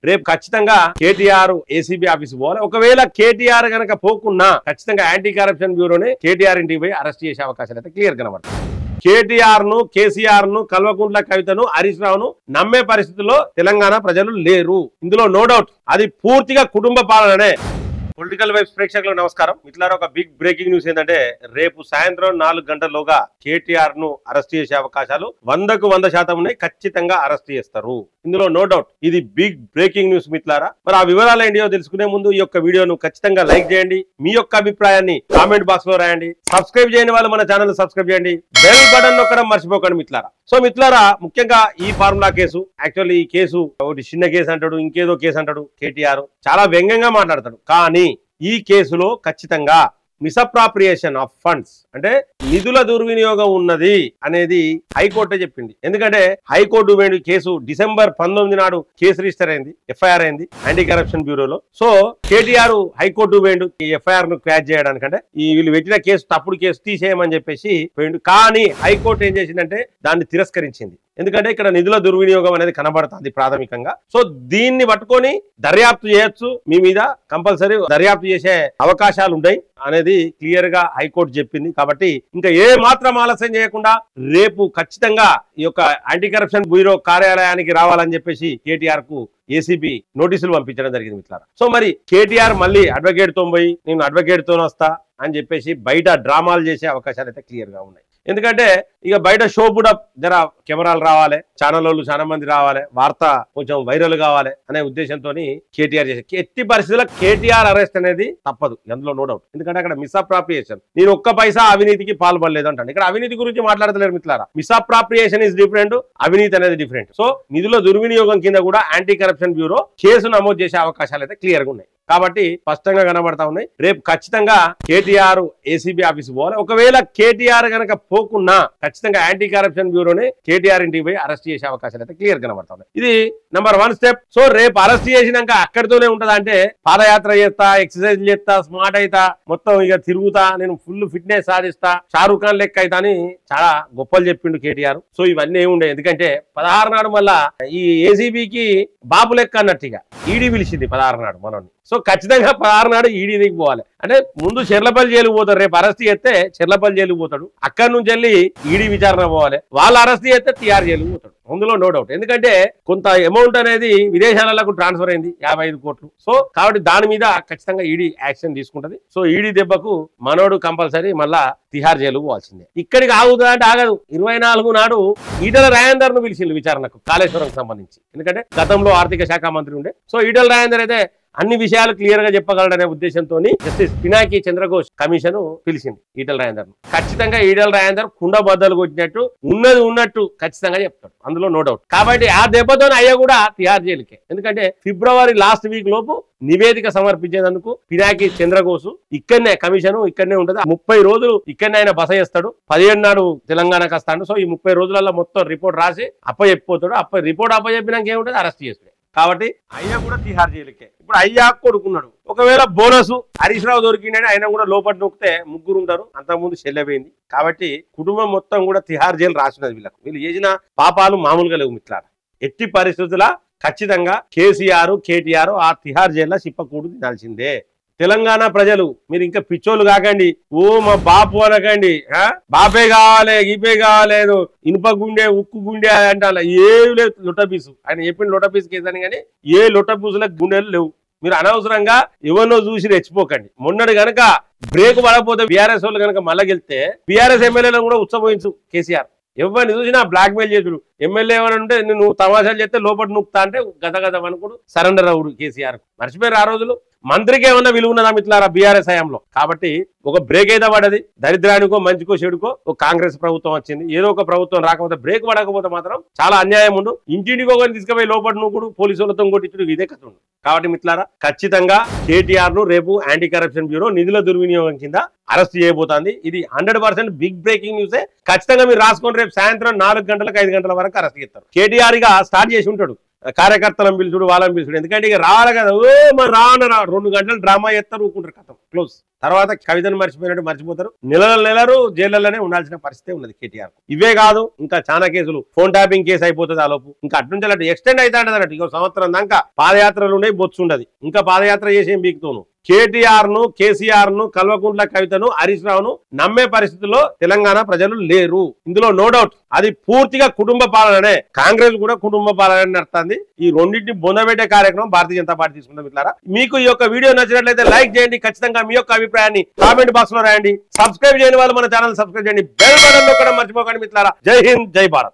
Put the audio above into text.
రేపు ఖచ్చితంగా KTR ACB office పోవాలి. ఒకవేళ కేటీఆర్ గనక పోకున్నా ఖచ్చితంగా యాంటీ కరప్షన్ బ్యూరోనే కేటీఆర్ ఇంటికి పోయి అరెస్ట్ చేసే అవకాశాలు అయితే క్లియర్ కనబడతాయి. కేటీఆర్ ను, కేసీఆర్ ను, కల్వకుంట్ల కవితను, హరీష్ రావును నమ్మే పరిస్థితుల్లో తెలంగాణ ప్రజలు లేరు. ఇందులో నో డౌట్. అది పూర్తిగా కుటుంబ పాలననే. పొలిటికల్ వైబ్స్ ప్రేక్షకులకు నమస్కారం. ఇట్లారా ఒక బిగ్ బ్రేకింగ్ న్యూస్ ఏంటంటే రేపు సాయంత్రం 4 గంటల్లోగా కేటీఆర్ ను అరెస్ట్ చేసే అవకాశాలు 100కు 100% ఉన్నాయి. ఖచ్చితంగా అరెస్ట్ చేస్తారు. ఇందులో నో డౌట్. ఇది బిగ్ బ్రేకింగ్ న్యూస్ మిత్రులారా. మరి ఆ వివరాలు ఏంటో తెలుసుకునే ముందు ఈ యొక్క వీడియోను ఖచ్చితంగా లైక్ చేయండి. మీ యొక్క అభిప్రాయాన్ని కామెంట్ బాక్స్ లో రాయండి. సబ్స్క్రైబ్ చేయని వాళ్ళు మన ఛానల్ సబ్స్క్రైబ్ చేయండి. బెల్ బటన్ నొక్కడం మర్చిపోకండి మిత్రులారా. సో మిత్రులారా, ముఖ్యంగా ఈ ఫార్ములా కేసు, యాక్చువల్లీ ఈ కేసు ఒకటి చిన్న కేసు అంటాడు, ఇంకేదో కేసు అంటాడు. కేటీఆర్ చాలా వ్యంగ్యంగా మాట్లాడతాడు. కానీ ఈ కేసులో ఖచ్చితంగా మిస్అప్రాప్రియేషన్ ఆఫ్ ఫండ్స్ అంటే నిధుల దుర్వినియోగం ఉన్నది అనేది హైకోర్టే చెప్పింది. ఎందుకంటే హైకోర్టు వేడి కేసు డిసెంబర్ 19 నాడు కేసు రిజిస్టర్ అయింది, ఎఫ్ఐఆర్ అయింది యాంటీ కరప్షన్ బ్యూరోలో. సో కేటీఆర్ హైకోర్టు వేడు ఈ ఎఫ్ఐఆర్ ను క్యాచ్ చేయడానికంటే ఈ వీళ్ళు పెట్టిన కేసు తప్పుడు కేసు తీసేయమని చెప్పేసి పోయిండు. కానీ హైకోర్టు ఏం చేసిందంటే దాన్ని తిరస్కరించింది. ఎందుకంటే ఇక్కడ నిధుల దుర్వినియోగం అనేది కనబడుతుంది ప్రాథమికంగా. సో దీన్ని పట్టుకొని దర్యాప్తు చేయొచ్చు, మీ మీద కంపల్సరీ దర్యాప్తు చేసే అవకాశాలు ఉంటాయి అనేది క్లియర్ గా హైకోర్టు చెప్పింది. కాబట్టి ఇంకా ఏ మాత్రం ఆలస్యం చేయకుండా రేపు ఖచ్చితంగా ఈ యొక్క యాంటీ కరప్షన్ బ్యూరో కార్యాలయానికి రావాలని చెప్పేసి కేటీఆర్ కు ఏసీబీ నోటీసులు పంపించడం జరిగింది మిత్రులారా. సో మరి కేటీఆర్ మళ్ళీ అడ్వకేట్ తో పోయి నేను అడ్వకేట్ తో వస్తా అని చెప్పేసి బయట డ్రామాలు చేసే అవకాశాలు అయితే క్లియర్ గా ఉన్నాయి. ఎందుకంటే ఇక బయట షో కూడా జర కెమెరాలు రావాలి, ఛానల్ వాళ్ళు చాలా మంది రావాలి, వార్త కొంచెం వైరల్ కావాలి అనే ఉద్దేశంతో కేటీఆర్ చేసే ఎట్టి పరిస్థితుల్లో కేటీఆర్ అరెస్ట్ అనేది తప్పదు, అందులో నో డౌట్. ఎందుకంటే అక్కడ మిస్అప్రాప్రియేషన్, నేను ఒక్క పైసా అవినీతికి పాల్పడలేదు అంటాను. ఇక్కడ అవినీతి గురించి మాట్లాడతలేరు మిత్రులారా. మిస్అప్రాప్రియేషన్ ఇస్ డిఫరెంట్, అవినీతి అనేది డిఫరెంట్. సో నిధుల దుర్వినియోగం కింద కూడా యాంటీ కరప్షన్ బ్యూరో కేసు నమోదు చేసే అవకాశాలు అయితే క్లియర్ గా ఉన్నాయి. కాబట్టి స్పష్టంగా కనబడతా ఉన్నాయి. రేపు ఖచ్చితంగా కేటీఆర్ ఏసీబీ ఆఫీస్ పోవాలి. ఒకవేళ కేటీఆర్ గనక పోకున్నా ఖచ్చితంగా యాంటీ కరప్షన్ బ్యూరోనే కేటీఆర్ ఇంటికి పోయి అరెస్ట్ చేసే అవకాశాలు అయితే క్లియర్ కనబడతా ఉన్నాయి. ఇది నెంబర్ 1 స్టెప్. సో రేపు అరెస్ట్ చేసినాక అక్కడితోనే ఉంటదా అంటే పాదయాత్ర చేస్తా, ఎక్సర్సైజ్ చేస్తా, స్మార్ట్ అయితా, మొత్తం ఇక తిరుగుతా, నేను ఫుల్ ఫిట్నెస్ సాధిస్తా, షారూఖ్ ఖాన్ లెక్క అయితా అని చాలా గొప్పలు చెప్పిండు కేటీఆర్. సో ఇవన్నీ ఏముండే, ఎందుకంటే 16 నాడు మళ్ళా ఈ ఏసీబీకి బాబు లెక్క అన్నట్టుగా ఈడీ పిలిచింది 16 నాడు మనల్ని. సో ఖచ్చితంగా 16 నాడు ఈడీ దిగి పోవాలి. అంటే ముందు చెర్లపల్లి జైలుకు పోతాడు, రేపు అరెస్ట్ చేస్తే చెర్లపల్లి జైలుకు పోతాడు, అక్కడి నుంచి వెళ్ళి ఈడీ విచారణ పోవాలి, వాళ్ళు అరెస్ట్ చేస్తే టీఆర్ జైలుకు పోతాడు. అందులో నో డౌట్. ఎందుకంటే కొంత అమౌంట్ అనేది విదేశాలకు ట్రాన్స్ఫర్ అయింది, 55 కోట్లు. సో కాబట్టి దాని మీద ఖచ్చితంగా ఈడీ యాక్షన్ తీసుకుంటది. సో ఈడీ దెబ్బకు మనోడు కంపల్సరీ మళ్ళా తిహార్ జైలుకు పోవాల్సిందే. ఇక్కడికి ఆగుతుందా అంటే ఆగదు. 24 నాడు ఈటల రాజేందర్ ను పిలిచిండు విచారణకు కాళేశ్వరం సంబంధించి. ఎందుకంటే గతంలో ఆర్థిక శాఖ మంత్రి ఉండే. సో ఈటల రాజేందర్ అయితే అన్ని విషయాలు క్లియర్ గా చెప్పగలడనే ఉద్దేశంతో జస్టిస్ పినాకి చంద్రఘోష్ కమిషన్ పిలిచింది ఈటల రాజేందర్ ను. ఖచ్చితంగా ఈటల రాజేందర్ కుండ బద్దలు కొట్టినట్టు ఉన్నది ఉన్నట్టు ఖచ్చితంగా చెప్తాడు, అందులో నో డౌట్. కాబట్టి ఆ దెబ్బతో అయ్యా కూడా తిహార్ జైలుకే. ఎందుకంటే ఫిబ్రవరి లాస్ట్ వీక్ లోపు నివేదిక సమర్పించేందుకు పినాకి చంద్రఘోష్ ఇక్కడనే కమిషన్ ఇక్కడనే ఉంటది. 30 రోజులు ఇక్కడనే ఆయన బస చేస్తాడు. 17 నాడు తెలంగాణకు వస్తాడు. సో ఈ 30 రోజులలో మొత్తం రిపోర్ట్ రాసి అప్పచెప్పిపోతాడు. రిపోర్ట్ అప్పచెప్పినాక ఏముంటది, అరెస్ట్ చేస్తాడు. కాబట్టి అయ్యా కూడా తిహార్ జైలుకే. ఇప్పుడు అయ్యా కొడుకున్నాడు. ఒకవేళ బోనస్ హరీష్ రావు దొరికిందని ఆయన కూడా లోపల నొక్కితే 3 ఉంటారు. అంతకుముందు చెల్లెపోయింది. కాబట్టి కుటుంబం మొత్తం కూడా తిహార్ జైలు రాసినది. వీళ్ళు చేసిన పాపాలు మామూలుగా లేవు మిత్రులారా. ఎట్టి పరిస్థితుల ఖచ్చితంగా కేసీఆర్, కేటీఆర్ ఆ తిహార్ జైల్లో చిప్పకూడు తినాల్సిందే. తెలంగాణ ప్రజలు మీరు ఇంకా పిచ్చోళ్ళు కాకండి. ఓ మా బాపు అనకండి. బాపే కావాలి, గీపే కావాలేదు, ఇనుప గుండె, ఉక్కు గుండె అంటే అలా ఏమి లేదు. లొట్టపీసు ఆయన చెప్పిన లొట్టపీసు కేసని కానీ ఏ లొట్టపీసులకు గుండెలు లేవు. మీరు అనవసరంగా ఎవరినో చూసి రెచ్చిపోకండి. మొన్నటి గనక బ్రేక్ పడకపోతే బీఆర్ఎస్ వాళ్ళు కనుక మళ్ళా గెలిస్తే బీఆర్ఎస్ ఎమ్మెల్యేలను కూడా ఉత్సవించు కేసీఆర్. ఎవరిని చూసినా బ్లాక్ మెయిల్ చేసుడు. ఎమ్మెల్యే ఏమనంటే నువ్వు తమాషాలు చేస్తే లోపల నూక్తా అంటే గత అనుకుడు సరెండర్ అవుడు కేసీఆర్. మర్చిపోయారు ఆ రోజులు. మంత్రికి ఏమన్నా విలువ ఉన్నదా మిత్రులారా బీఆర్ఎస్ హయాంలో? కాబట్టి ఒక బ్రేక్ అయితే పడది. దరిద్రానికో మంచికో చెడుకో ఒక కాంగ్రెస్ ప్రభుత్వం వచ్చింది. ఏదో ఒక ప్రభుత్వం రాకపోతే బ్రేక్ పడకపోతే మాత్రం చాలా అన్యాయం ఉండు. ఇంటింటికి ఒకరిని తీసుకుపోయి లోపల నూకుడు, పోలీసులతో కొట్టించుడు, ఇదే కథ ఉండు. కాబట్టి మిత్రులారా ఖచ్చితంగా కేటీఆర్ ను రేపు యాంటీ కరప్షన్ బ్యూరో నిధుల దుర్వినియోగం కింద అరెస్ట్ చేయబోతోంది. ఇది 100% బిగ్ బ్రేకింగ్ న్యూసే. ఖచ్చితంగా మీరు రాసుకొని రేపు సాయంత్రం 4 గంటలకు 5 గంటల వరకు అరెస్ట్ చేస్తారు. కేటీఆర్ గా స్టార్ట్ చేసి ఉంటాడు కార్యకర్తలను పిలుచుడు, వాళ్ళని పిలుచుడు. ఎందుకంటే ఇక రావాలి కదా, ఓ మరి రాన 2 గంటలు డ్రామా చేస్తారు, ఊరుకుంటారు, కథం క్లోజ్. తర్వాత కవితను మర్చిపోయినట్టు మర్చిపోతారు, నెలలు జైళ్లలోనే ఉండాల్సిన పరిస్థితి ఉన్నది కేటీఆర్. ఇవే కాదు ఇంకా చాలా కేసులు, ఫోన్ ట్యాపింగ్ కేసు అయిపోతుంది ఆలోపు, ఇంకా అటు నుంచి ఎక్స్టెండ్ అవుతా ఉంటది అన్నట్టు. ఇంకో సంవత్సరం దాకా పాదయాత్రలు ఉండే బొచ్చు ఉండదు, ఇంకా పాదయాత్ర చేసేం బీక్తోను. కేటీఆర్ ను కేసీఆర్ ను కల్వకుంట్ల కవితను హరీష్ రావును నమ్మే పరిస్థితుల్లో తెలంగాణ ప్రజలు లేరు, ఇందులో నో డౌట్. అది పూర్తిగా కుటుంబ పాలననే, కాంగ్రెస్ కూడా కుటుంబ పాలన నడుస్తుంది. ఈ రెండింటిని బొందబెట్టే కార్యక్రమం భారతీయ జనతా పార్టీ తీసుకుంటాం. మిత్రులారా, మీకు ఈ యొక్క వీడియో నచ్చినట్లయితే లైక్ చేయండి, ఖచ్చితంగా మీ యొక్క అభిప్రాయాన్ని కామెంట్ బాక్స్ లో రాయండి. సబ్స్క్రైబ్ చేయని వాళ్ళు మన ఛానల్ సబ్స్క్రైబ్ చేయండి, బెల్ బటన్ నొక్కడం మర్చిపోకండి మిత్రులారా. జై హింద్, జై భారత్.